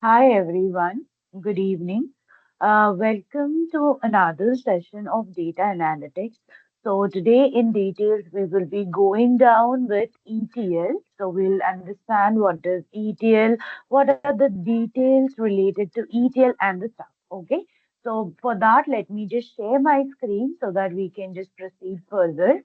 Hi everyone, good evening. Welcome to another session of data analytics. So today in details we will be going down with ETL. So we'll understand what is ETL, what are the details related to ETL and the stuff. Okay. So for that, let me just share my screen so that we can just proceed further.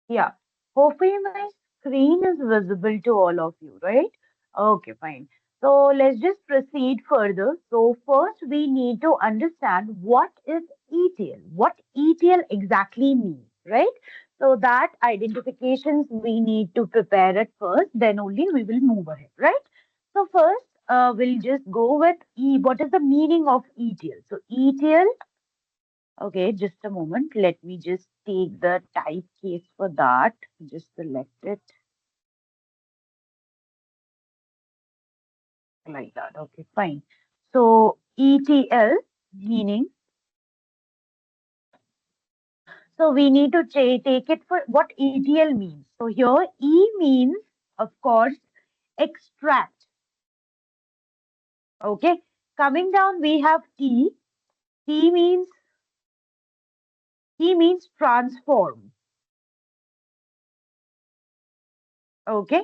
Yeah, hopefully my screen is visible to all of you, right? Okay, fine. So let's just proceed further. So first we need to understand what is ETL, what ETL exactly means, right? So that identifications we need to prepare it first, then only we will move ahead, right? So first we'll just go with what is the meaning of ETL? So ETL. Okay, just a moment. Let me just take the type case for that. Just select it like that. Okay, fine. So ETL meaning, so we need to take it for what ETL means. So here E means, of course, extract. Okay, coming down we have T. T means transform. Okay,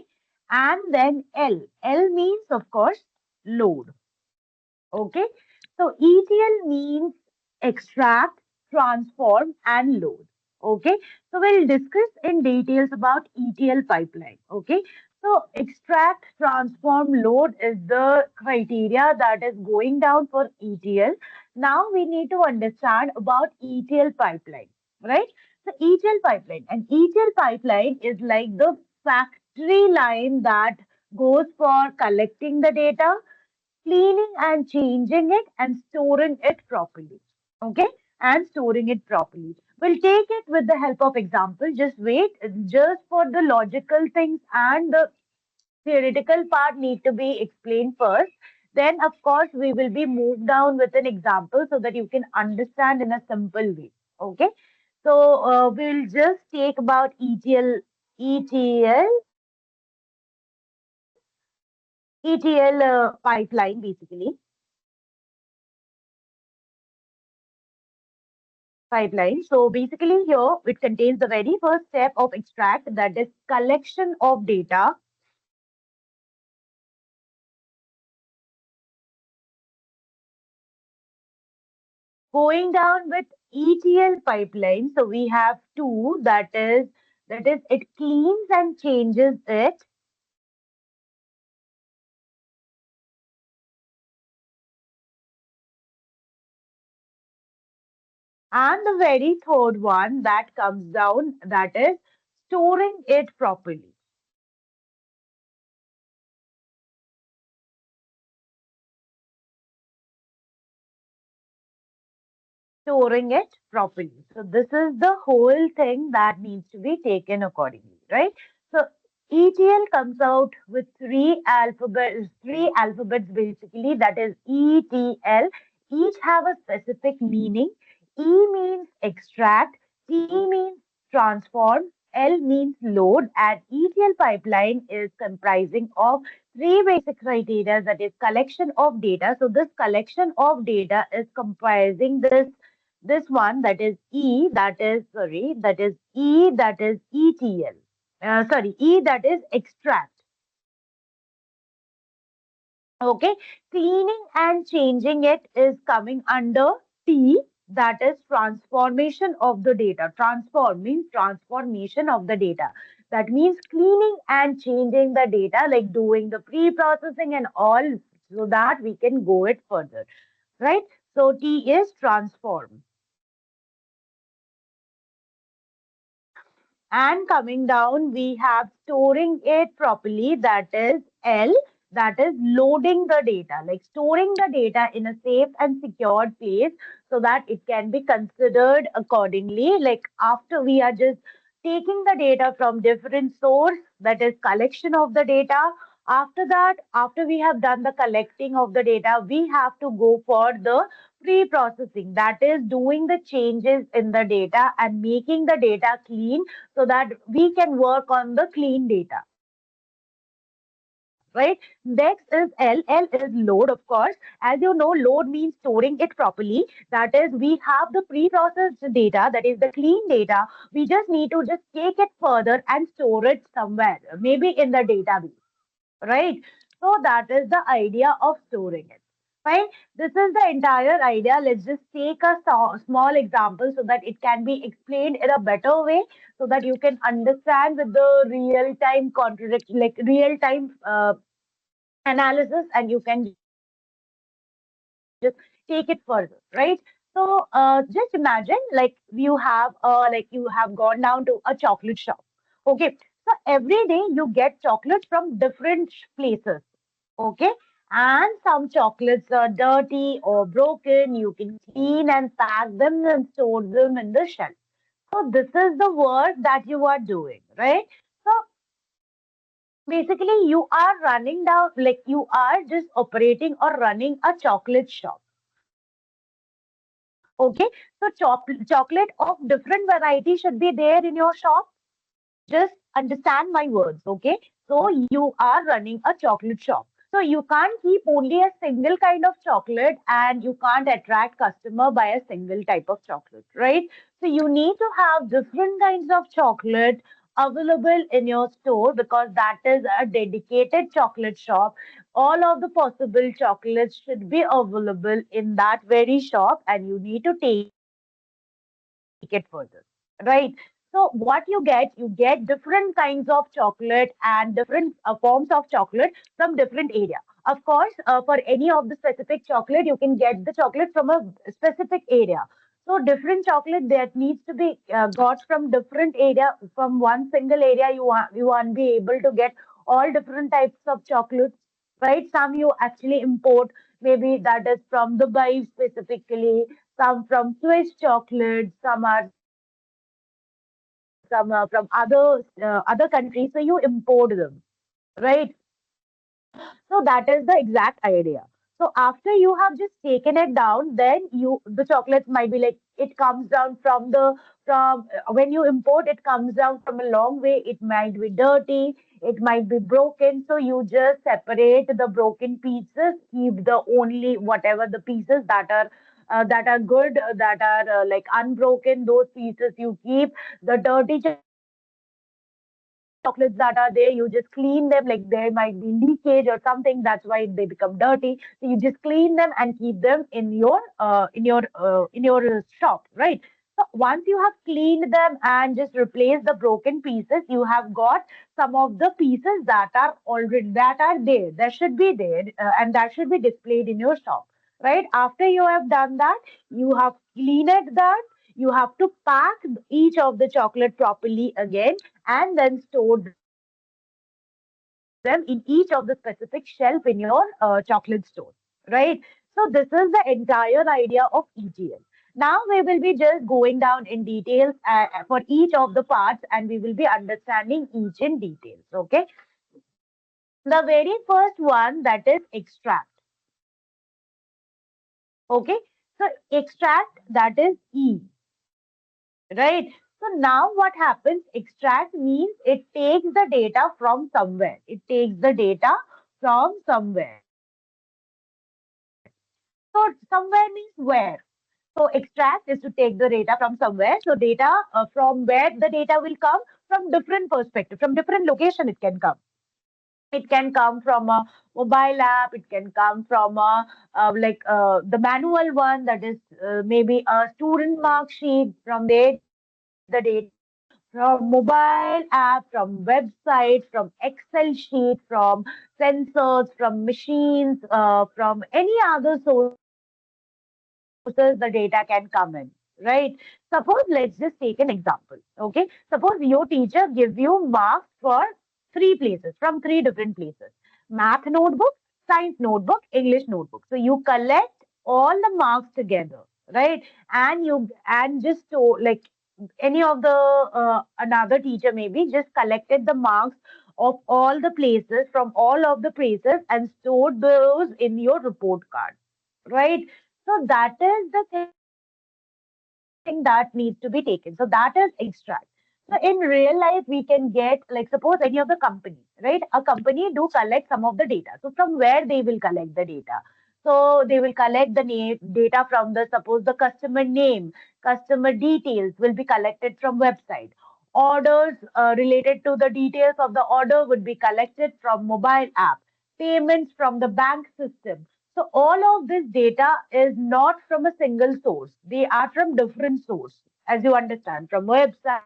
and then L. L means, of course, load. Okay, so ETL means extract, transform, and load. Okay, so we'll discuss in details about ETL pipeline. Okay, so extract, transform, load is the criteria that is going down for ETL. Now we need to understand about ETL pipeline, right? So ETL pipeline, and ETL pipeline is like the factory line that goes for collecting the data, cleaning and changing it, and storing it properly. Okay, and storing it properly. We'll take it with the help of example. Just wait, just for the logical things and the theoretical part need to be explained first. Then, of course, we will be moved down with an example so that you can understand in a simple way. Okay, so we'll just take about ETL, ETL pipeline basically. Pipeline. So basically here it contains the very first step of extract, that is collection of data. Going down with ETL pipeline, so we have two, that is it cleans and changes it. And the very third one that comes down, that is storing it properly. Storing it properly. So this is the whole thing that needs to be taken accordingly, right? So ETL comes out with three alphabets basically, that is ETL. Each have a specific meaning. E means extract, T means transform, L means load, and ETL pipeline is comprising of three basic criteria, that is collection of data. So this collection of data is comprising this one, that is E, that is ETL. E, that is extract. Okay, cleaning and changing it is coming under T, that is transformation of the data. Transform means transformation of the data. That means cleaning and changing the data, like doing the pre-processing and all, so that we can go it further, right? So T is transform. And coming down, we have storing it properly, that is L, that is loading the data, like storing the data in a safe and secured place so that it can be considered accordingly. Like after we are just taking the data from different source, that is collection of the data. After that, after we have done the collecting of the data, we have to go for the pre-processing. That is doing the changes in the data and making the data clean so that we can work on the clean data. Right? Next is L. L is load, of course. As you know, load means storing it properly. That is, we have the pre-processed data, that is the clean data. We just need to just take it further and store it somewhere, maybe in the database, right? So that is the idea of storing it. Fine. This is the entire idea. Let's just take a small example so that it can be explained in a better way, so that you can understand with the real time contradict, like real time analysis, and you can just take it further, right? So just imagine like you have gone down to a chocolate shop. Okay. So every day you get chocolates from different places. Okay. And some chocolates are dirty or broken. You can clean and pack them and store them in the shelf. So this is the work that you are doing, right? So basically, you are running down, like you are just operating or running a chocolate shop. Okay. So chocolate of different variety should be there in your shop. Just understand my words, okay? So you are running a chocolate shop. So you can't keep only a single kind of chocolate and you can't attract customer by a single type of chocolate, right? So you need to have different kinds of chocolate available in your store because that is a dedicated chocolate shop. All of the possible chocolates should be available in that very shop and you need to take it further, right? So what you get different kinds of chocolate and different forms of chocolate from different area. Of course, for any of the specific chocolate, you can get the chocolate from a specific area. So different chocolate that needs to be got from different area, from one single area. You won't be able to get all different types of chocolates, right? Some you actually import, maybe that is from Dubai specifically, some from Swiss chocolates, some are from other countries. So you import them, right? So that is the exact idea. So after you have just taken it down, then the chocolates might be like it comes down from when you import, it comes down from a long way. It might be dirty, it might be broken. So you just separate the broken pieces, keep the only whatever the pieces that are good, that are like unbroken. Those pieces you keep. The dirty chocolates that are there, you just clean them. Like there might be leakage or something, that's why they become dirty. So you just clean them and keep them in your shop, right? So once you have cleaned them and just replaced the broken pieces, you have got some of the pieces that are already that are there, that should be there, and that should be displayed in your shop, right? After you have done that, you have cleaned that, you have to pack each of the chocolate properly again and then store them in each of the specific shelf in your chocolate store, right? So this is the entire idea of ETL. Now we will be just going down in details for each of the parts and we will be understanding each in details, okay? The very first one, that is extract, okay? So extract, that is E, right? So now what happens? Extract means it takes the data from somewhere. It takes the data from somewhere. So somewhere means where? So extract is to take the data from somewhere. So data from where the data will come, from different perspective, from different location it can come. It can come from a mobile app. It can come from the manual one, that is maybe a student mark sheet. From there, the data will come from mobile app, from website, from Excel sheet, from sensors, from machines, from any other sources the data can come in, right? Suppose let's just take an example. Okay, suppose your teacher gives you marks for three places, from three different places: math notebook, science notebook, English notebook. So you collect all the marks together, right? And just like any of the another teacher maybe just collected the marks of all the places, from all of the places, and stored those in your report card, right? So that is the thing that needs to be taken. So that is extract. So in real life, we can get, like, suppose any of the company, right? A company do collect some of the data. So from where they will collect the data? So they will collect the name data from the, suppose, the customer name, customer details will be collected from website. Orders related to the details of the order would be collected from mobile app. Payments from the bank system. So all of this data is not from a single source. They are from different source, as you understand, from website,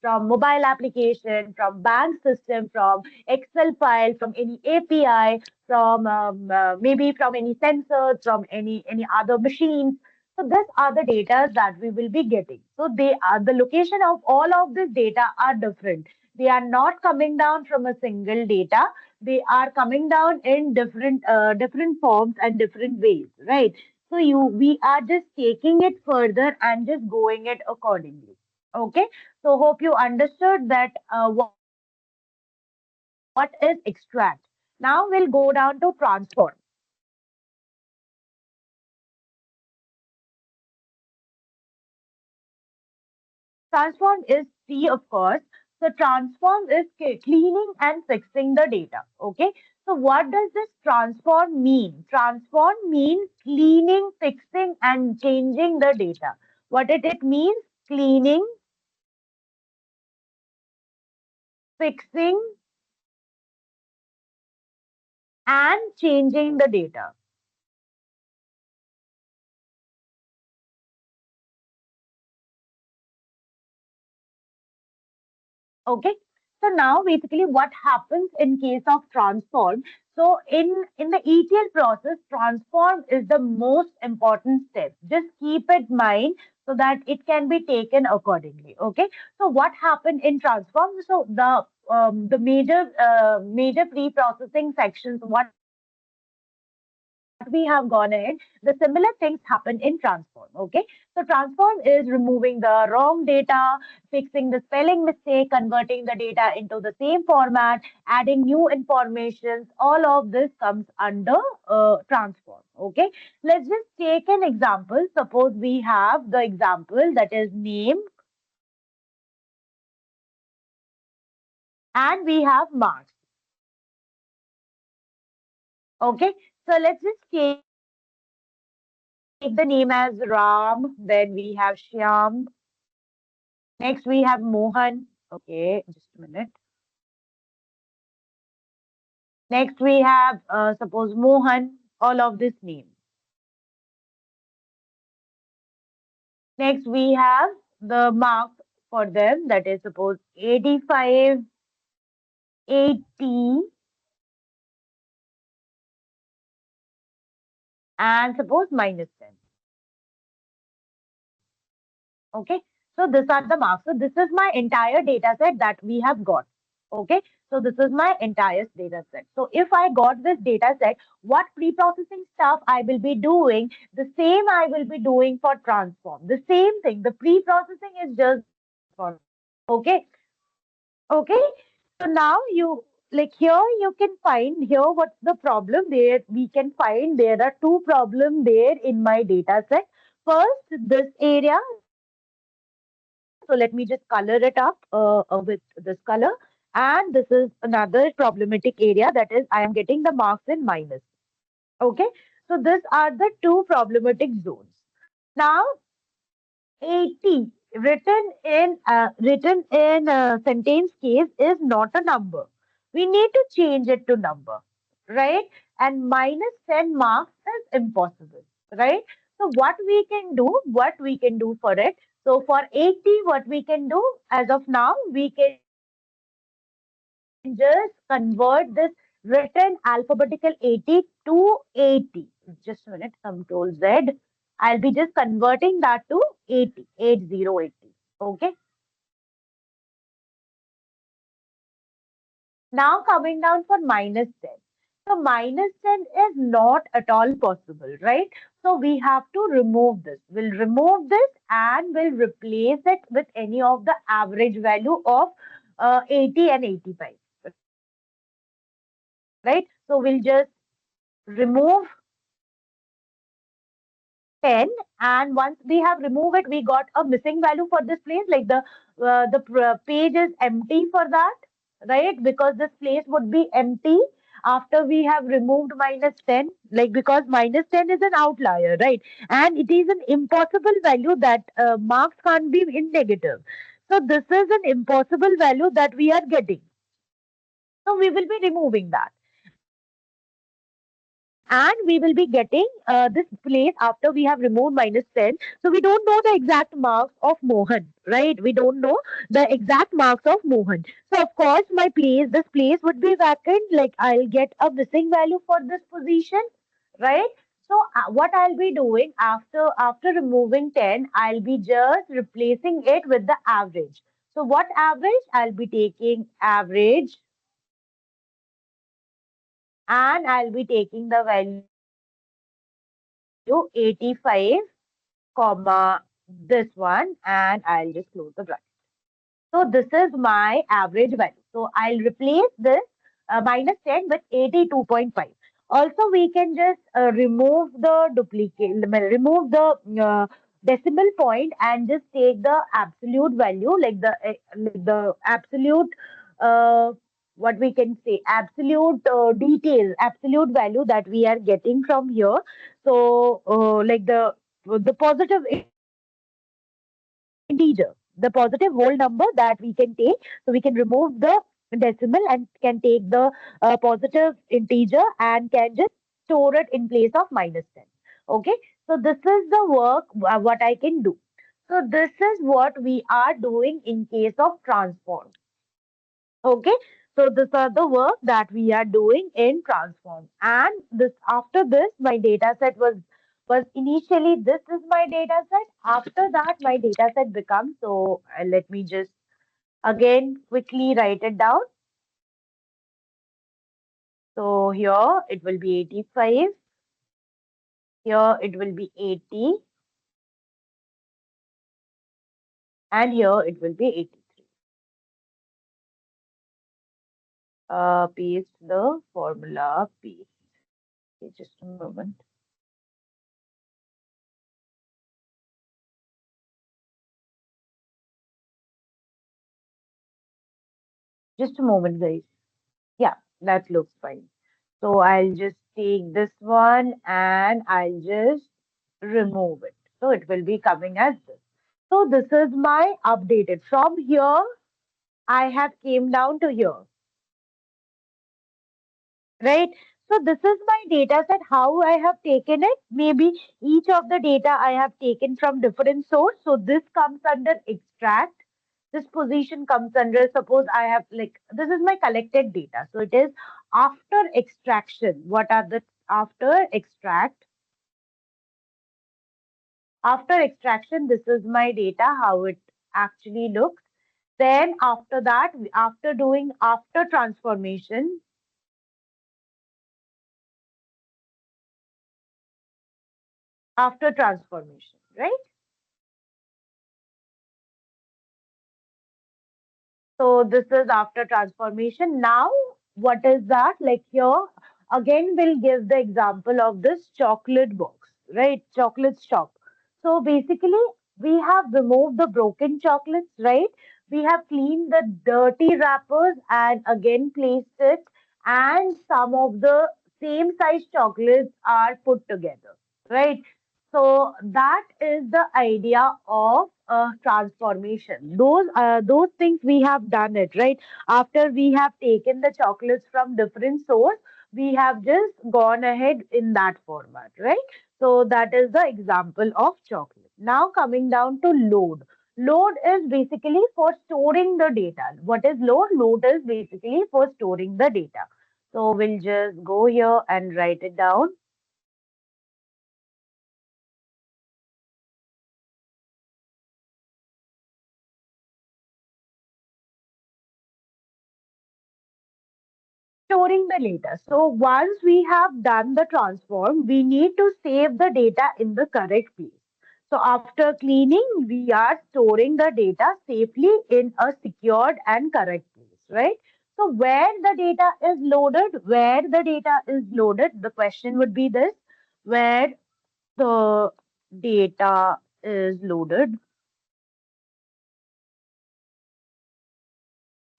from mobile application, from bank system, from Excel file, from any API, from maybe from any sensors, from any other machines. So these are the data that we will be getting. So they are, the location of all of this data are different. They are not coming down from a single data. They are coming down in different forms and different ways, right? So we are just taking it further and just going it accordingly. Okay. So hope you understood that what is extract. Now we'll go down to transform. Transform is C, of course. So transform is cleaning and fixing the data. Okay. So what does this transform mean? Transform means cleaning, fixing, and changing the data. What it means? Cleaning, fixing, and changing the data. Okay. So now basically what happens in case of transform? So in the ETL process, transform is the most important step. Just keep it in mind so that it can be taken accordingly. Okay. So what happened in transform? So the major pre-processing sections, what we have gone ahead, the similar things happen in transform. Okay. So transform is removing the wrong data, fixing the spelling mistake, converting the data into the same format, adding new informations. All of this comes under transform. Okay. Let's just take an example. Suppose we have the example that is name and we have marks. Okay. So let's just take the name as Ram, then we have Shyam, next we have Mohan. Okay, just a minute. Next we have, suppose Mohan, all of this name. Next we have the mark for them, that is suppose 85, 80, and suppose minus 10. Okay, so these are the marks. So this is my entire data set that we have got. Okay, so this is my entire data set. So if I got this data set, what pre-processing stuff I will be doing, the same I will be doing for transform. The same thing. The pre-processing is just the same. Okay, okay. So now you, like, here you can find here what's the problem there. We can find there are two problems there in my data set. First, this area. So let me just color it up with this color. And this is another problematic area, that is I am getting the marks in minus. Okay. So these are the two problematic zones. Now 80 written in sentence case is not a number. We need to change it to number, right? And minus 10 marks is impossible, right? So what we can do for it. So for 80, what we can do as of now, we can just convert this written alphabetical 80 to 80. Just a minute, Control Z. I'll be just converting that to 80, 80, 80. Okay. Now coming down for minus 10. So minus 10 is not at all possible, right? So we have to remove this. We'll remove this and we'll replace it with any of the average value of 80 and 85, right? So we'll just remove 10, and once we have removed it, we got a missing value for this place, like the page is empty for that, right? Because this place would be empty after we have removed minus 10, like because minus 10 is an outlier, right? And it is an impossible value that marks can't be in negative. So this is an impossible value that we are getting. So we will be removing that. And we will be getting this place after we have removed minus 10. So we don't know the exact marks of Mohan, right? We don't know the exact marks of Mohan. So of course, this place would be vacant. Like I'll get a missing value for this position, right? So what I'll be doing after removing 10, I'll be just replacing it with the average. So what average? I'll be taking average, and I'll be taking the value 85, comma this one, and I'll just close the bracket. So this is my average value. So I'll replace this minus 10 with 82.5. Also, we can just remove the duplicate, remove the decimal point and just take the absolute value, like the absolute, uh, what we can say, absolute detail, absolute value that we are getting from here. So, like the positive integer, the positive whole number that we can take. So we can remove the decimal and can take the positive integer and can just store it in place of minus 10. Okay. So this is the work what I can do. So this is what we are doing in case of transform. Okay, so these are the work that we are doing in transform. And this after this, my data set was initially this is my data set. After that, my data set becomes so. Let me just again quickly write it down. So here it will be 85. Here it will be 80, and here it will be 83. Paste the formula. Paste. Okay, just a moment. Just a moment, guys. Yeah, that looks fine. So I'll just take this one and I'll just remove it. So it will be coming as this. So this is my updated. From here, I have came down to here, right? So this is my data set, how I have taken it. Maybe each of the data I have taken from different source. So this comes under extract. This position comes under, suppose I have like, this is my collected data. So it is after extraction. What are the after extract? After extraction, this is my data, how it actually looks. Then after that, after doing after transformation, right? So this is after transformation. Now, what is that? Like here, again, we'll give the example of this chocolate box, right? Chocolate shop. So basically, we have removed the broken chocolates, right? We have cleaned the dirty wrappers and again placed it, and some of the same size chocolates are put together, right? So that is the idea of transformation. Those things we have done it, right. After we have taken the chocolates from different source, we have just gone ahead in that format, right. So that is the example of chocolate. Now coming down to load. Load is basically for storing the data. What is load? Load is basically for storing the data. So we'll just go here and write it down. Storing the data. So once we have done the transform, we need to save the data in the correct place. So after cleaning, we are storing the data safely in a secured and correct place. right? So where the data is loaded, the question would be this, where the data is loaded.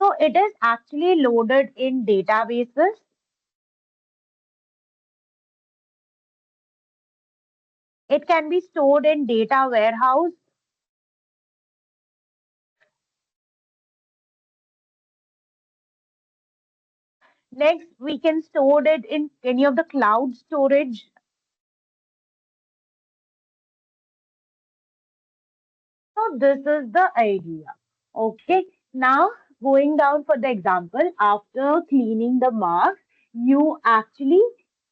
So it is actually loaded in databases. It can be stored in data warehouse. Next, we can store it in any of the cloud storage. So this is the idea. Okay. Now going down for the example, after cleaning the marks, you actually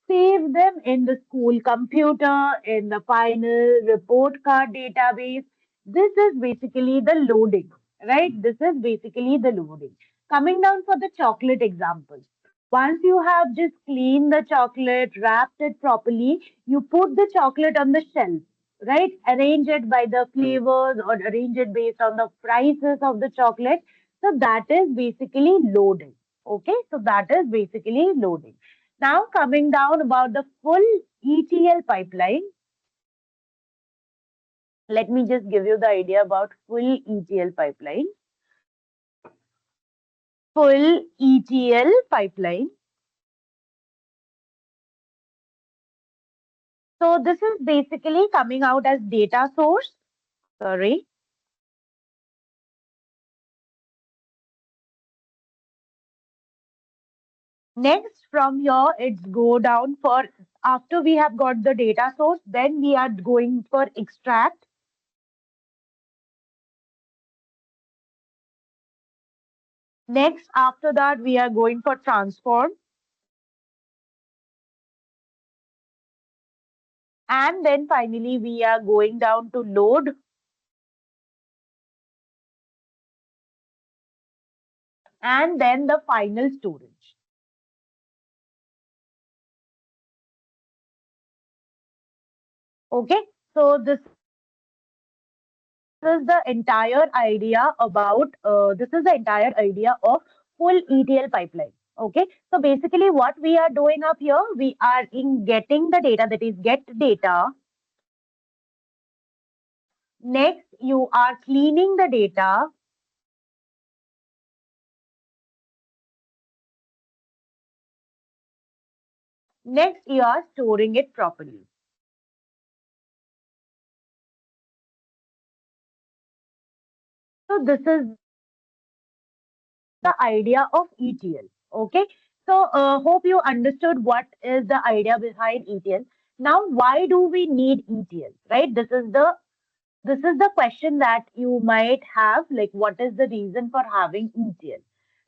save them in the school computer, in the final report card database. This is basically the loading, right? This is basically the loading. Coming down for the chocolate example. Once you have just cleaned the chocolate, wrapped it properly, you put the chocolate on the shelf, right? Arrange it by the flavors or arrange it based on the prices of the chocolate. So that is basically loading. Okay, so that is basically loading. Now coming down about the full ETL pipeline. Let me just give you the idea about full ETL pipeline. Full ETL pipeline. So this is basically coming out as data source. Sorry. Next, from here, it's go down for after we have got the data source, then we are going for extract. Next, after that, we are going for transform. And then finally, we are going down to load. And then the final storage. Okay. So this is the entire idea about, this is the entire idea of full ETL pipeline. Okay. So basically what we are doing up here, we are in getting the data, that is get data. Next, you are cleaning the data. Next, you are storing it properly. So this is the idea of ETL. Okay. So hope you understood what is the idea behind ETL. Now, why do we need ETL? Right? This is the question that you might have, like what is the reason for having ETL,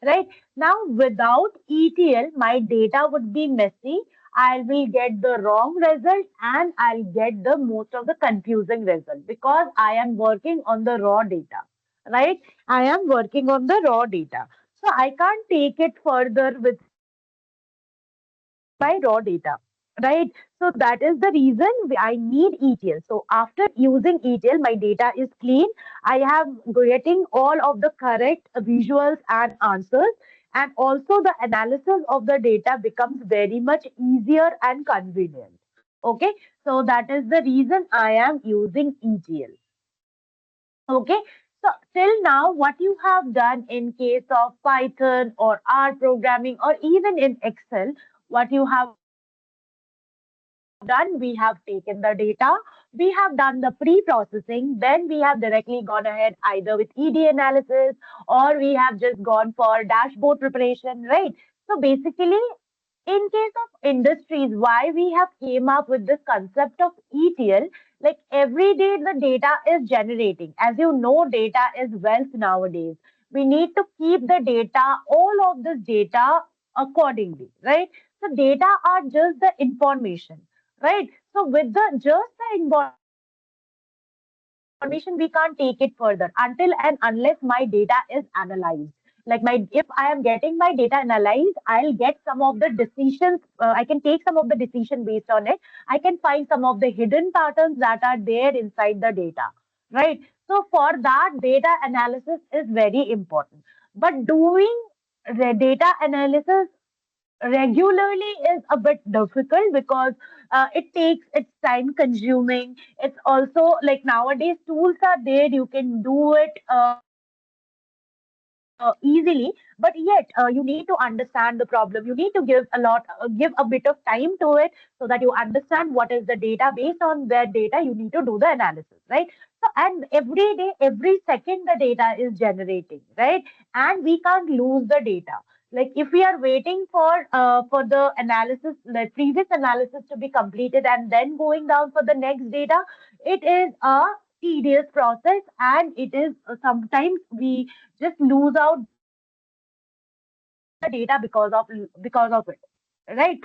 right? Now without ETL my data would be messy. I will get the wrong result and I'll get the most of the confusing result because I am working on the raw data, right? I am working on the raw data, so I can't take it further with by raw data, right? So that is the reason I need ETL. So after using ETL, my data is clean. I am getting all of the correct visuals and answers. And also the analysis of the data becomes very much easier and convenient. Okay, so that is the reason I am using ETL. Okay, so till now, what you have done in case of Python or R programming or even in Excel, what you have done, we have taken the data, we have done the pre-processing, then we have directly gone ahead either with ED analysis or we have just gone for dashboard preparation, right? So basically, in case of industries, why we have came up with this concept of ETL, like every day the data is generating. As you know, data is wealth nowadays. We need to keep the data, all of this data accordingly, right? So data are just the information, right? So with the just the information, we can't take it further until and unless my data is analyzed. Like my, if I am getting my data analyzed, I'll get some of the decisions. I can take some of the decision based on it. I can find some of the hidden patterns that are there inside the data, right? So for that, data analysis is very important. But doing data analysis regularly is a bit difficult because it takes it's time consuming. It's also like nowadays tools are there, you can do it easily, but yet you need to understand the problem, you need to give a bit of time to it so that you understand what is the data. Based on that data you need to do the analysis, right? So and every day, every second the data is generating, right? And we can't lose the data. Like if we are waiting for the analysis, the previous analysis to be completed and then going down for the next data, it is a tedious process, and it is sometimes we just lose out the data because of it, right?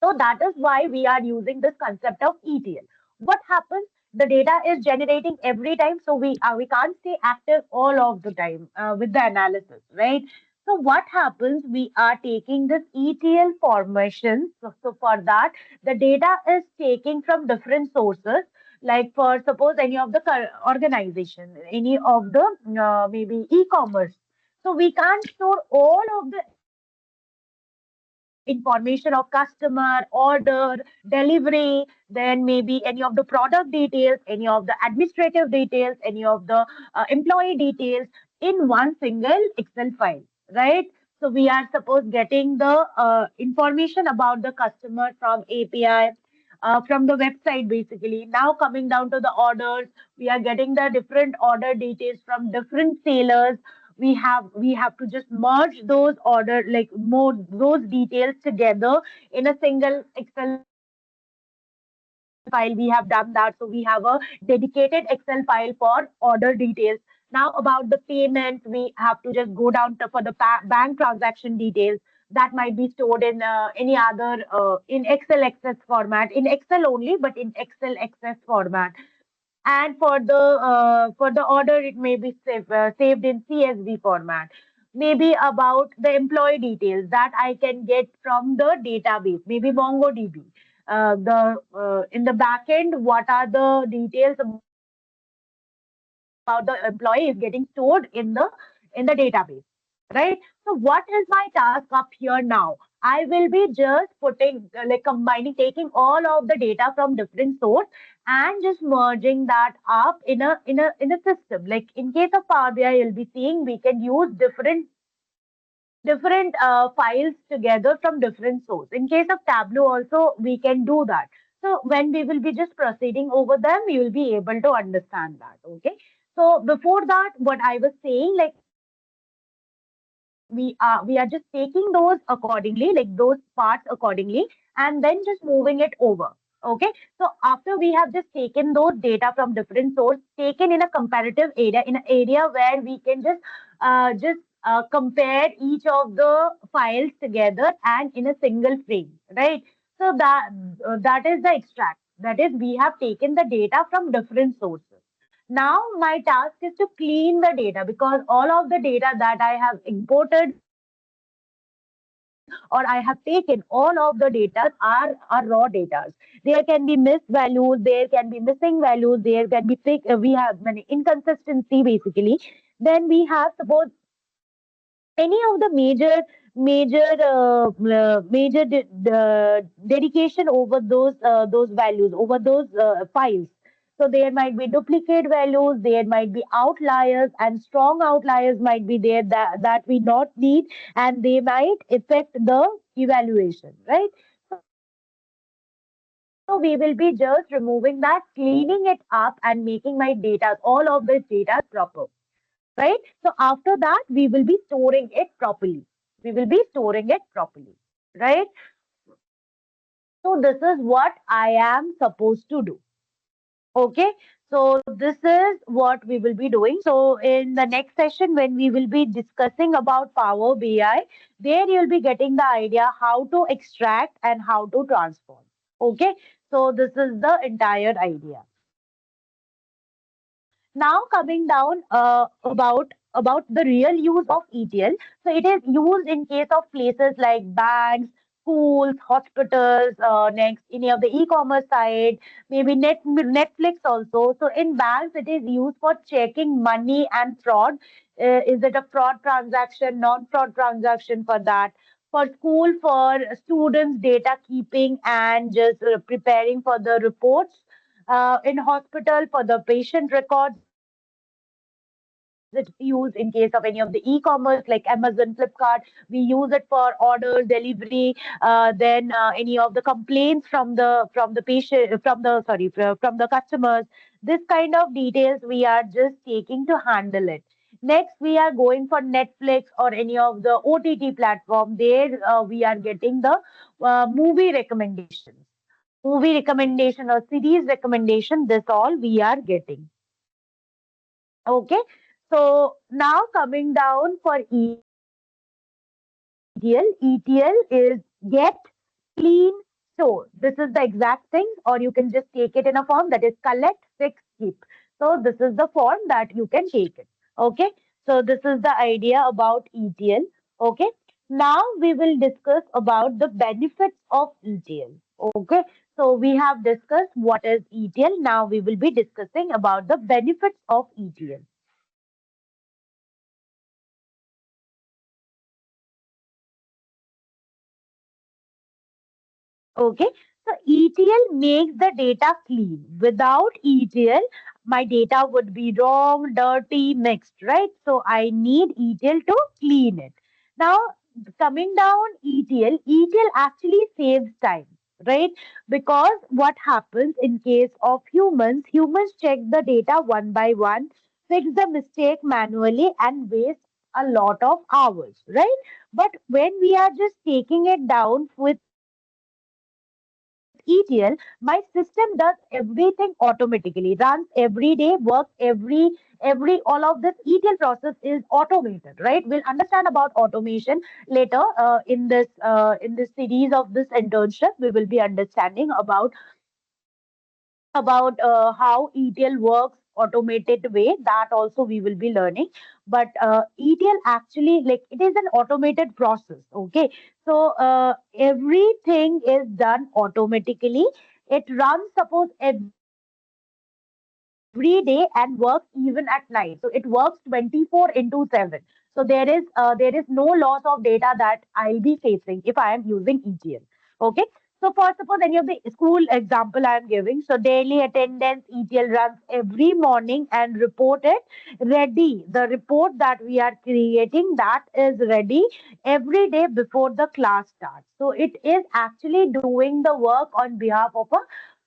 So that is why we are using this concept of ETL. What happens? The data is generating every time, so we can't stay active all of the time with the analysis, right? So what happens? We are taking this ETL formation. So for that, the data is taking from different sources. Like for suppose any of the organization, any of the maybe e-commerce. So we can't store all of the information of customer, order, delivery, then maybe any of the product details, any of the administrative details, any of the employee details in one single Excel file, right? So we are suppose getting the information about the customer from API, from the website basically. Now coming down to the orders, we are getting the different order details from different sellers. We have to just merge those order like more those details together in a single Excel file. We have done that, so we have a dedicated Excel file for order details. Now about the payments, we have to just go down to, for the bank transaction details. That might be stored in any other in Excel access format, in Excel only, but in Excel access format. And for the order it may be saved in CSV format. Maybe about the employee details that I can get from the database, maybe MongoDB. The In the back end, what are the details about the employee is getting stored in the database, right? So what is my task up here now? I will be just putting like combining, taking all of the data from different source and just merging that up in a system. Like in case of Power BI, you'll be seeing we can use different files together from different source. In case of Tableau also, we can do that. So when we will be just proceeding over them, you will be able to understand that. Okay. So before that, what I was saying, like we are just taking those accordingly, like those parts accordingly, and then just moving it over. Okay. So after we have just taken those data from different source, taken in a comparative area, in an area where we can just compare each of the files together and in a single frame, right? So that is the extract. That is, we have taken the data from different sources. Now my task is to clean the data, because all of the data that I have imported or I have taken, all of the data are raw data. There can be missed values, there can be missing values, there can be we have many inconsistency basically. Then we have suppose any of the major dedication over those values, over those files. So there might be duplicate values, there might be outliers, and strong outliers might be there that we not need, and they might affect the evaluation, right? So we will be just removing that, cleaning it up, and making my data, all of the data proper, right? So after that, we will be storing it properly. We will be storing it properly, right? So this is what I am supposed to do. Okay. So this is what we will be doing. So in the next session, when we will be discussing about Power BI, there you'll be getting the idea how to extract and how to transform. Okay. So this is the entire idea. Now coming down about the real use of ETL. So it is used in case of places like banks, schools, hospitals, next any of the e-commerce site, maybe Netflix also. So in banks, it is used for checking money and fraud. Is it a fraud transaction, non-fraud transaction for that? For school, for students, data keeping and just preparing for the reports. In hospital, for the patient records, it used in case of any of the e-commerce like Amazon, Flipkart. We use it for orders, delivery, then any of the complaints from the patient, from the customers. This kind of details we are just taking to handle it. Next, we are going for Netflix or any of the OTT platform. There, we are getting the movie recommendations, movie recommendation or series recommendation. This all we are getting. Okay. So now coming down for ETL. ETL is get, clean, store. This is the exact thing, or you can just take it in a form that is collect, fix, keep. So this is the form that you can take it. Okay. So this is the idea about ETL. Okay. Now we will discuss about the benefits of ETL. Okay. So we have discussed what is ETL. Now we will be discussing about the benefits of ETL. Okay, so ETL makes the data clean. Without ETL, my data would be wrong, dirty, mixed, right? So I need ETL to clean it. Now, coming down ETL actually saves time, right? Because what happens in case of humans check the data one by one, fix the mistake manually, and waste a lot of hours, right? But when we are just taking it down with ETL, my system does everything automatically, runs every day, works every all of this ETL process is automated, right? We'll understand about automation later in this series of this internship. We will be understanding about how ETL works automated way. That also we will be learning. But ETL actually, like, it is an automated process. Okay, so everything is done automatically. It runs, suppose, every day and works even at night. So it works 24/7. So there is no loss of data that I'll be facing if I am using ETL. Okay. So for suppose any of the school example I am giving, so daily attendance ETL runs every morning and report it ready. The report that we are creating, that is ready every day before the class starts. So it is actually doing the work on behalf of a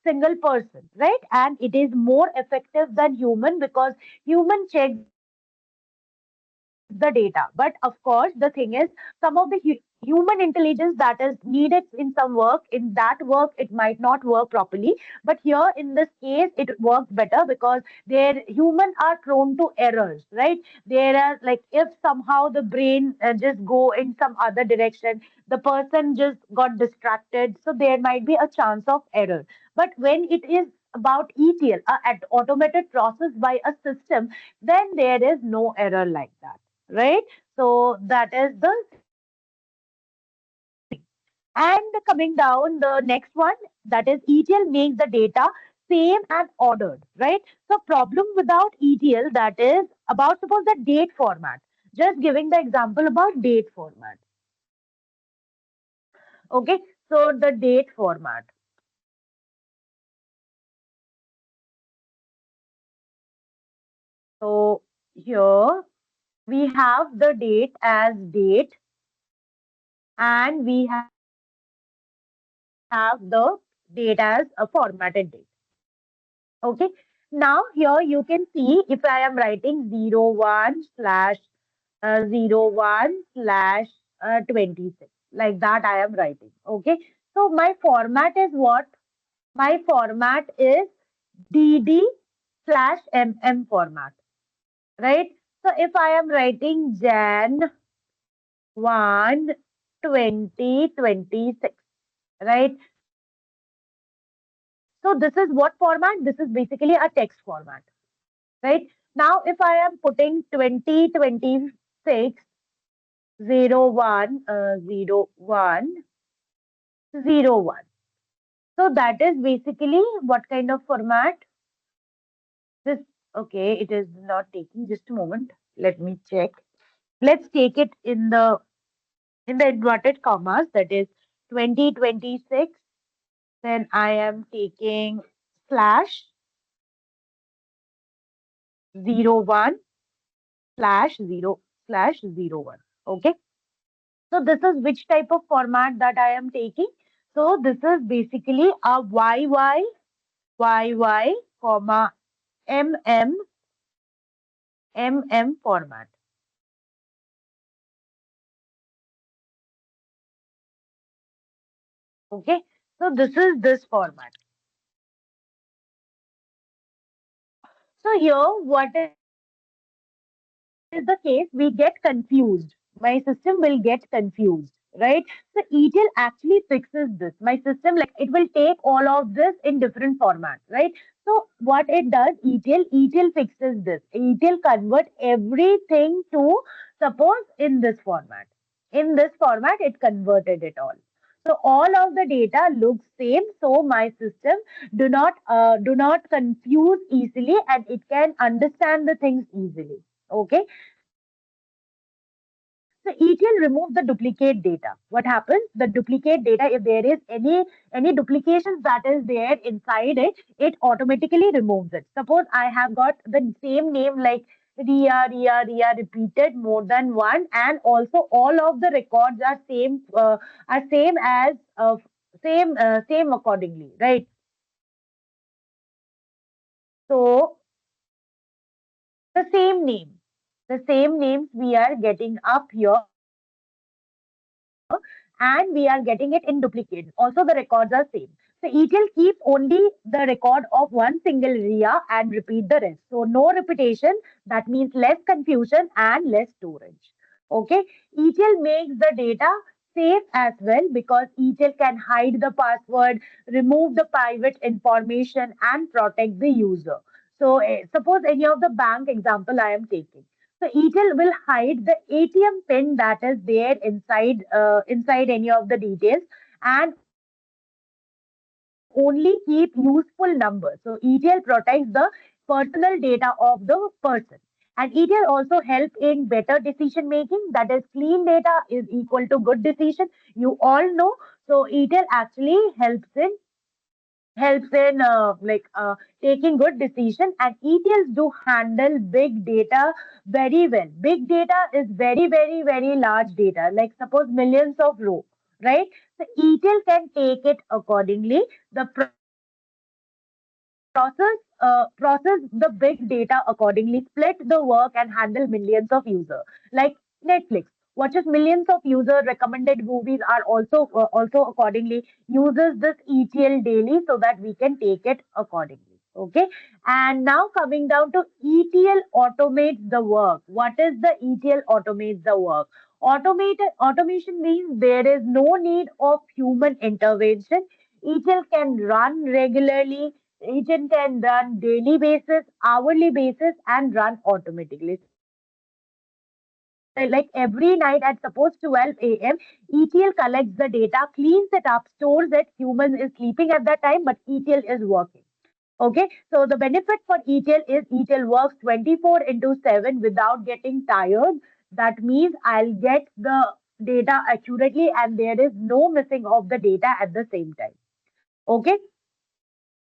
single person, right? And it is more effective than human because human checks the data. But of course, the thing is, some of the human intelligence that is needed in some work, in that work it might not work properly. But here in this case it works better because their human are prone to errors, right? There are, like, if somehow the brain just go in some other direction, the person just got distracted, so there might be a chance of error. But when it is about ETL, at automated process by a system, then there is no error like that, right? So that is the second thing. And coming down, the next one, that is ETL makes the data same and ordered, right? So problem without ETL, that is about, suppose, the date format. Just giving the example about date format. Okay, so the date format. So here we have the date as date, and we have the date as a formatted date. Okay. Now here you can see if I am writing 01 slash 01 slash 26, like that I am writing. Okay. So my format is what? My format is DD slash MM format, right? So if I am writing Jan 1 2026, right? So this is what format? This is basically a text format, right? Now, if I am putting 2026 01 01, zero one. So that is basically what kind of format this. Okay, it is not taking. Just a moment. Let me check. Let's take it in the inverted commas. That is 2026. Then I am taking slash zero one slash zero one. Okay. So this is which type of format that I am taking. So this is basically a YY comma MM format. Okay. So this is this format. So here, what is the case? We get confused. My system will get confused, right? So ETL actually fixes this. My system, like, it will take all of this in different formats, right? So what it does, ETL fixes this. ETL convert everything to, suppose, in this format. In this format, it converted it all. So all of the data looks same. So my system do not confuse easily, and it can understand the things easily. Okay. So ETL remove the duplicate data. What happens? The duplicate data, if there is any duplications that is there inside it, it automatically removes it. Suppose I have got the same name like Ria repeated more than one, and also all of the records are same as same accordingly, right? So the same name, the same names we are getting up here, and we are getting it in duplicates. Also, the records are same. So ETL keeps only the record of one single area and repeat the rest. So no repetition. That means less confusion and less storage. Okay. ETL makes the data safe as well, because ETL can hide the password, remove the private information, and protect the user. So suppose any of the bank example I am taking. So ETL will hide the ATM pin that is there inside any of the details, and only keep useful numbers. So ETL protects the personal data of the person. And ETL also help in better decision making. That is, clean data is equal to good decision. You all know. So ETL actually helps in taking good decision, and ETLs do handle big data very well. Big data is very large data, like suppose millions of row, right? So ETL can take it accordingly. The process the big data accordingly, split the work, and handle millions of users. Like Netflix watches millions of user recommended movies, are also accordingly uses this ETL daily, so that we can take it accordingly. Okay. And now coming down to ETL automates the work. What is the ETL automates the work? Automation means there is no need of human intervention. ETL can run regularly. Agent can run daily basis, hourly basis, and run automatically. Like every night at suppose 12 a.m., ETL collects the data, cleans it up, stores it. Human is sleeping at that time, but ETL is working. Okay, so the benefit for ETL is ETL works 24 into 7 without getting tired. That means I'll get the data accurately, and there is no missing of the data at the same time. Okay.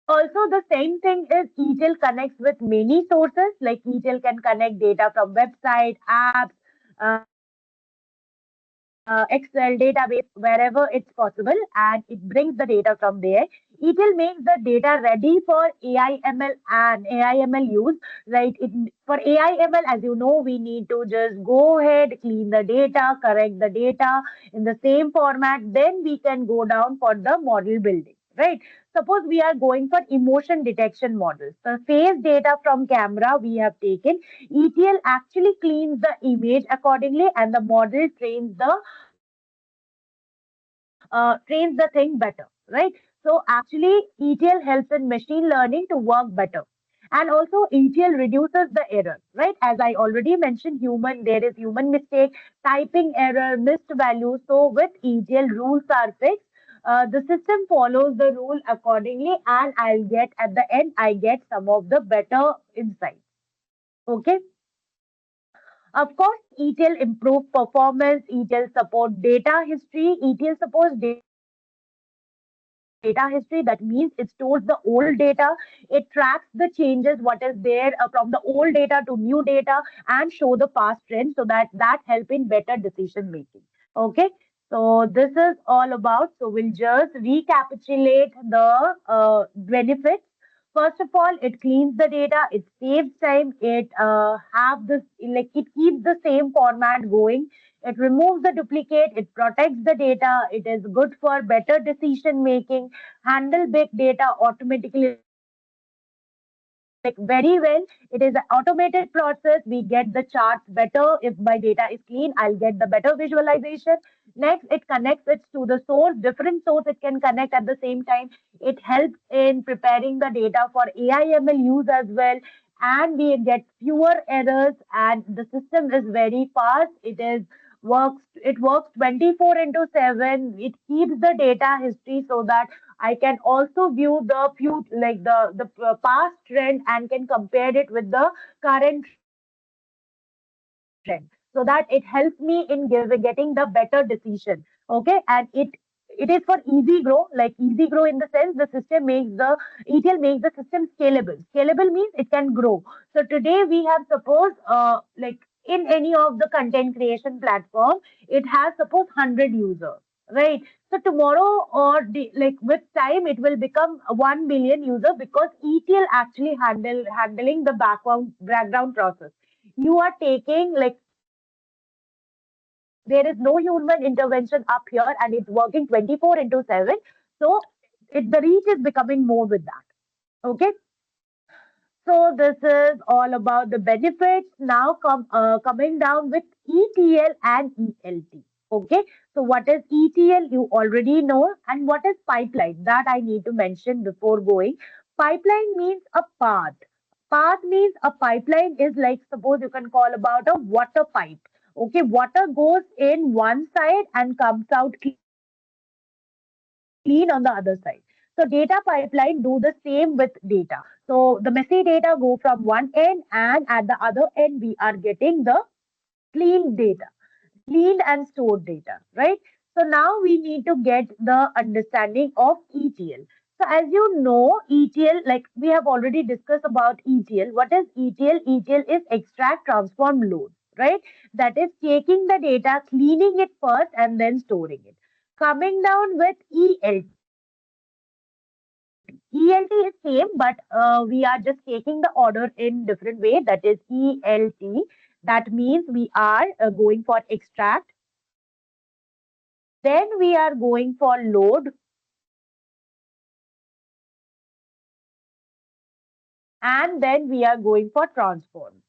Also, the same thing is ETL connects with many sources. Like ETL can connect data from website, apps, Excel, database, wherever it's possible, and it brings the data from there. ETL makes the data ready for AI/ML use. Right? For AI/ML, as you know, we need to just go ahead, clean the data, correct the data in the same format. Then we can go down for the model building. Right? Suppose we are going for emotion detection models. The face data from camera we have taken. ETL actually cleans the image accordingly, and the model trains the thing better, right? So actually, ETL helps in machine learning to work better. And also, ETL reduces the error, right? As I already mentioned, there is human mistake, typing error, missed values. So with ETL, rules are fixed. the system follows the rule accordingly, and I'll get at the end, I get some of the better insights. Okay. Of course, ETL improve performance, ETL support data history, ETL supports data history. That means it stores the old data, it tracks the changes, what is there from the old data to new data, and show the past trends so that help in better decision making. Okay, so this is all about. So we'll just recapitulate the benefits. First of all, it cleans the data, it saves time, it have this like it keeps the same format going, it removes the duplicate, it protects the data, it is good for better decision making, handle big data automatically like very well. It is an automated process. We get the charts better if my data is clean. I'll get the better visualization. Next, it connects it to the source, different source it can connect at the same time. It helps in preparing the data for AI/ML use as well, and we get fewer errors. And the system is very fast. It works 24/7. It keeps the data history so that I can also view the few like the past trend and can compare it with the current trend, so that it helps me in getting the better decision. Okay, and it is for easy grow, like easy grow in the sense the system makes the ETL makes the system scalable. Scalable means it can grow. So today we have suppose like in any of the content creation platform, it has suppose 100 users, right? So tomorrow or like with time, it will become 1 billion user because ETL actually handling the background process. You are taking like there is no human intervention up here, and it's working 24/7. So the reach is becoming more with that. Okay. So this is all about the benefits. Now coming down with ETL and ELT. Okay. So what is ETL? You already know. And what is pipeline? That I need to mention before going. Pipeline means a path. Path means a pipeline is like suppose you can call about a water pipe. Okay, water goes in one side and comes out clean on the other side. So data pipeline do the same with data. So the messy data go from one end, and at the other end we are getting the clean data, cleaned and stored data, right? So now we need to get the understanding of ETL. So as you know, ETL, like we have already discussed about ETL. What is ETL? ETL is extract, transform, load, right? That is taking the data, cleaning it first, and then storing it. Coming down with ELT. ELT is same, but we are just taking the order in different way. That is ELT. That means we are going for extract, then we are going for load, and then we are going for transform.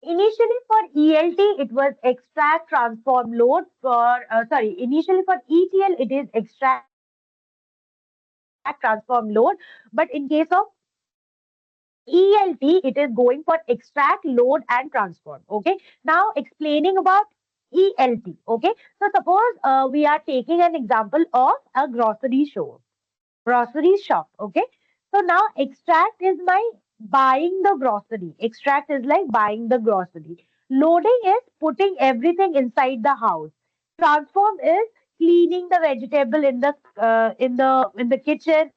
Initially for ELT, it was extract, transform, load. Initially for ETL, it is extract, transform, load. But in case of ELT, it is going for extract, load, and transform. Okay. Now explaining about ELT. Okay. So suppose we are taking an example of a grocery shop. Okay. So now extract is my buying the grocery. Extract is like buying the grocery. Loading is putting everything inside the house. Transform is cleaning the vegetable in the kitchen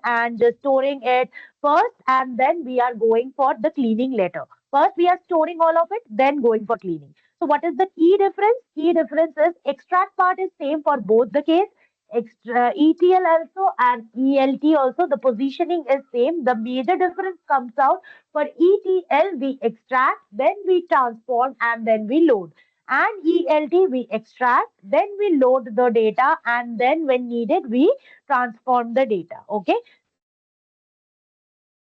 and just storing it first, and then we are going for the cleaning later. First we are storing all of it, then going for cleaning. So what is the key difference? Key difference is extract part is same for both the case. ETL also and ELT also, the positioning is same. The major difference comes out for ETL, we extract, then we transform, and then we load. And ELT, we extract, then we load the data, and then when needed, we transform the data. Okay.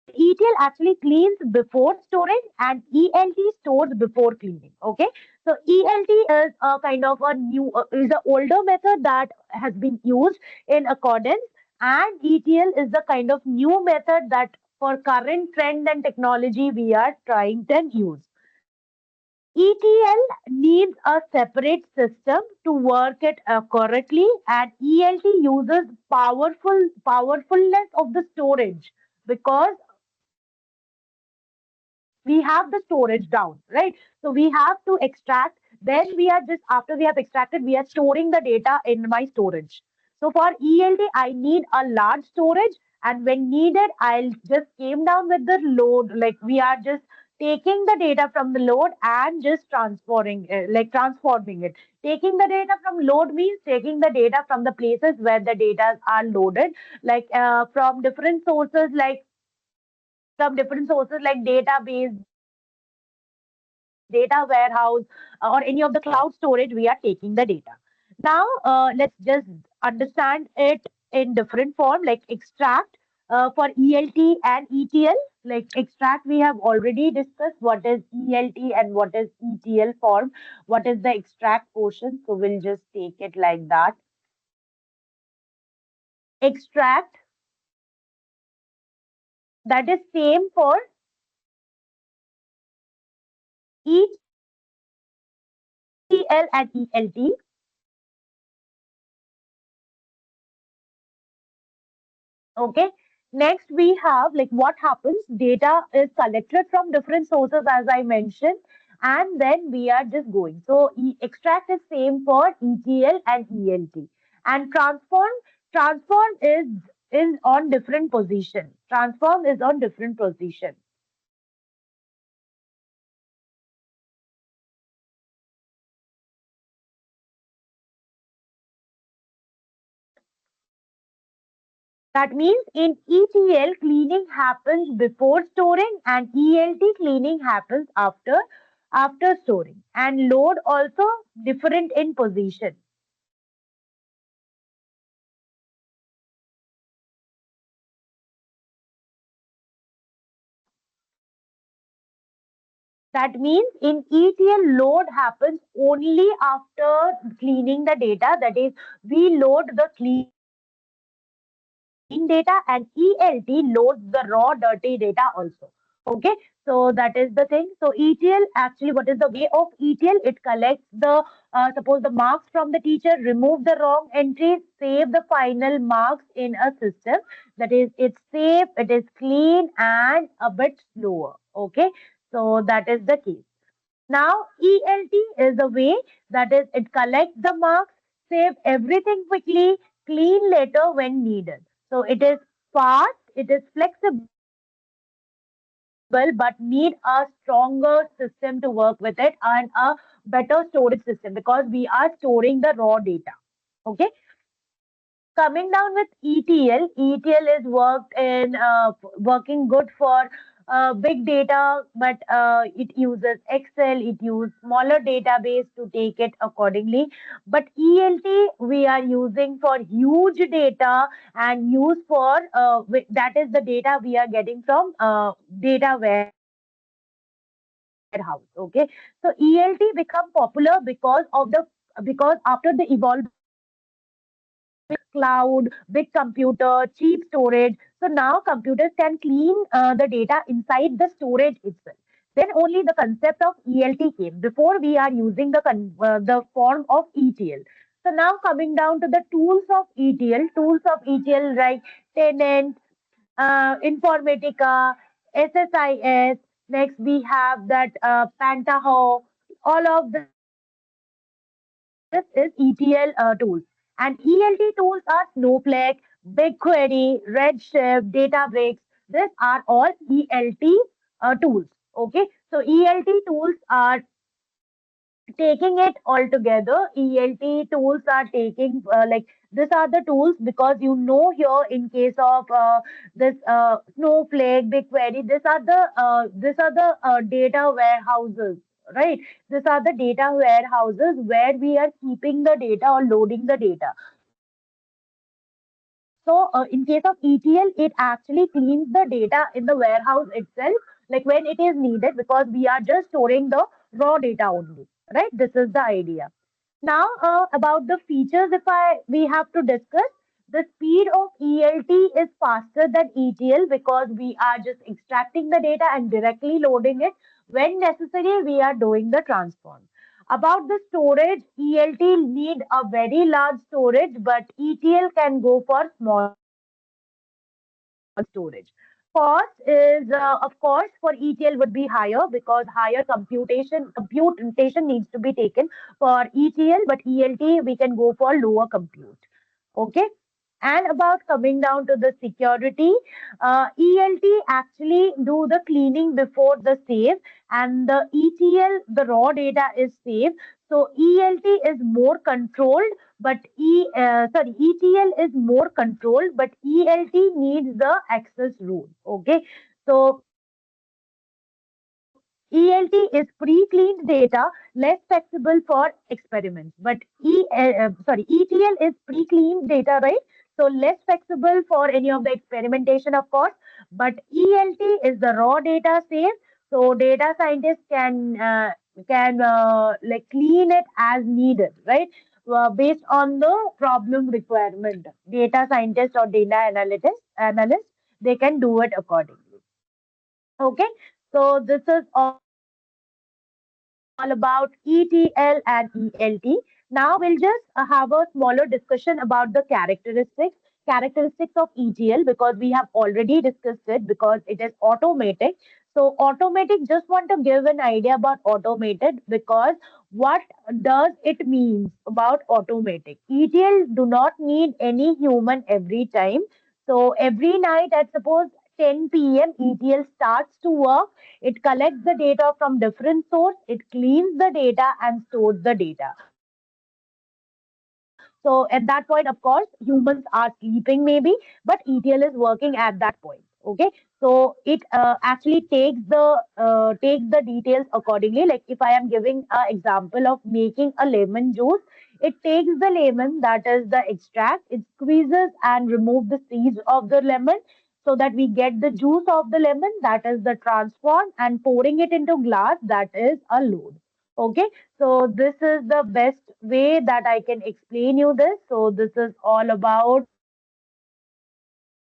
So ETL actually cleans before storage, and ELT stores before cleaning. Okay. So ELT is a kind of a new, is an older method that has been used in accordance, and ETL is the kind of new method that for current trend and technology we are trying to use. ETL needs a separate system to work it correctly, and ELT uses powerfulness of the storage because we have the storage down, right? So we have to extract. Then we are just after we have extracted, we are storing the data in my storage. So for ELT, I need a large storage, and when needed, I'll just came down with the load. Like we are just taking the data from the load and just transforming it. Taking the data from load means taking the data from the places where the data are loaded, like from different sources like database, data warehouse, or any of the cloud storage, we are taking the data. Now, let's just understand it in different form, like extract for ELT and ETL. Like extract, we have already discussed what is ELT and what is ETL form, what is the extract portion. So we'll just take it like that. Extract, that is same for ETL and ELT. Okay. Next, we have like what happens. Data is collected from different sources, as I mentioned, and then we are just going. So, extract is same for ETL and ELT, and transform is on different position. Transform is on different position. That means in ETL, cleaning happens before storing, and ELT cleaning happens after storing. And load also different in position. That means in ETL, load happens only after cleaning the data. That is, we load the clean data, and ELT loads the raw dirty data also. Okay, so that is the thing. So ETL actually, what is the way of ETL? It collects the suppose the marks from the teacher, remove the wrong entries, save the final marks in a system. That is, it's safe, it is clean, and a bit slower. Okay, so that is the case. Now, ELT is a way that is it collects the marks, save everything quickly, clean later when needed. So it is fast, it is flexible, but need a stronger system to work with it and a better storage system because we are storing the raw data. Okay. Coming down with ETL, ETL is working good for big data, but it uses Excel, it uses smaller database to take it accordingly. But ELT we are using for huge data and use for that is the data we are getting from data warehouse. Okay, so ELT become popular because after the evolve cloud, big computer, cheap storage. So now computers can clean the data inside the storage itself. Then only the concept of ELT came. Before we are using the form of ETL. So now coming down to the tools of ETL like Tenant, Informatica, SSIS. Next we have that Pantaho. All of this is ETL tools. And ELT tools are Snowflake, BigQuery, Redshift, Databricks. These are all ELT tools. Okay, so ELT tools are taking it all together. ELT tools are taking like these are the tools because here in case of this Snowflake, BigQuery, these are the data warehouses, right? These are the data warehouses where we are keeping the data or loading the data. So, in case of ETL, it actually cleans the data in the warehouse itself, like when it is needed, because we are just storing the raw data only, right? This is the idea. Now, about the features, if we have to discuss, the speed of ELT is faster than ETL because we are just extracting the data and directly loading it. When necessary, we are doing the transform. About the storage, ELT need a very large storage, but ETL can go for small storage. Cost is, of course, for ETL would be higher because higher computation needs to be taken for ETL, but ELT we can go for lower compute. Okay. And about coming down to the security, ELT actually do the cleaning before the save, and the ETL, the raw data is saved. So ELT is more controlled, but ETL is more controlled, but ELT needs the access rule. Okay, so ELT is pre-cleaned data, less flexible for experiments, but ETL is pre-cleaned data, right? So less flexible for any of the experimentation, of course. But ELT is the raw data safe, so data scientists can like clean it as needed, right? Based on the problem requirement, data scientist or data analyst, they can do it accordingly. Okay, so this is all about ETL and ELT. Now we'll just have a smaller discussion about the characteristics of ETL, because we have already discussed it because it is automatic. So automatic, just want to give an idea about automated, because what does it means about automatic? ETL do not need any human every time. So every night at suppose 10 p.m. ETL starts to work. It collects the data from different source, it cleans the data and stores the data. So at that point, of course, humans are sleeping maybe, but ETL is working at that point. Okay, so it actually takes the details accordingly. Like if I am giving an example of making a lemon juice, it takes the lemon, that is the extract, it squeezes and remove the seeds of the lemon, so that we get the juice of the lemon, that is the transform, and pouring it into glass, that is a load. Okay, so this is the best way that I can explain you this. So this is all about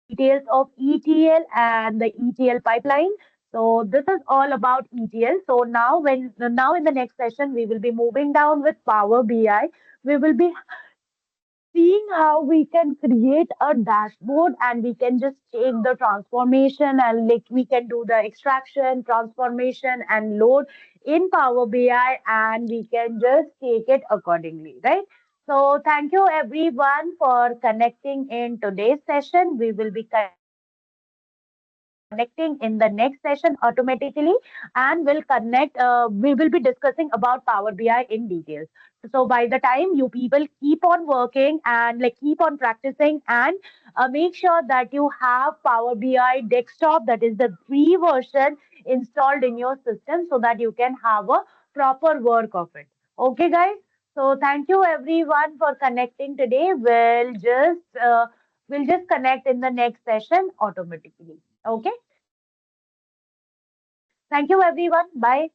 details of ETL and the ETL pipeline. So this is all about ETL. So now in the next session we will be moving down with Power BI. We will be seeing how we can create a dashboard, and we can just take the transformation, and like we can do the extraction, transformation, and load in Power BI, and we can just take it accordingly, right? So thank you everyone for connecting in today's session. We will be connecting in the next session automatically, and we will be discussing about Power BI in details. So by the time you people keep on working and like keep on practicing, and make sure that you have Power BI desktop, that is the free version, installed in your system, so that you can have a proper work of it. Okay, guys. So thank you everyone for connecting today. We'll just connect in the next session automatically. Okay. Thank you everyone. Bye.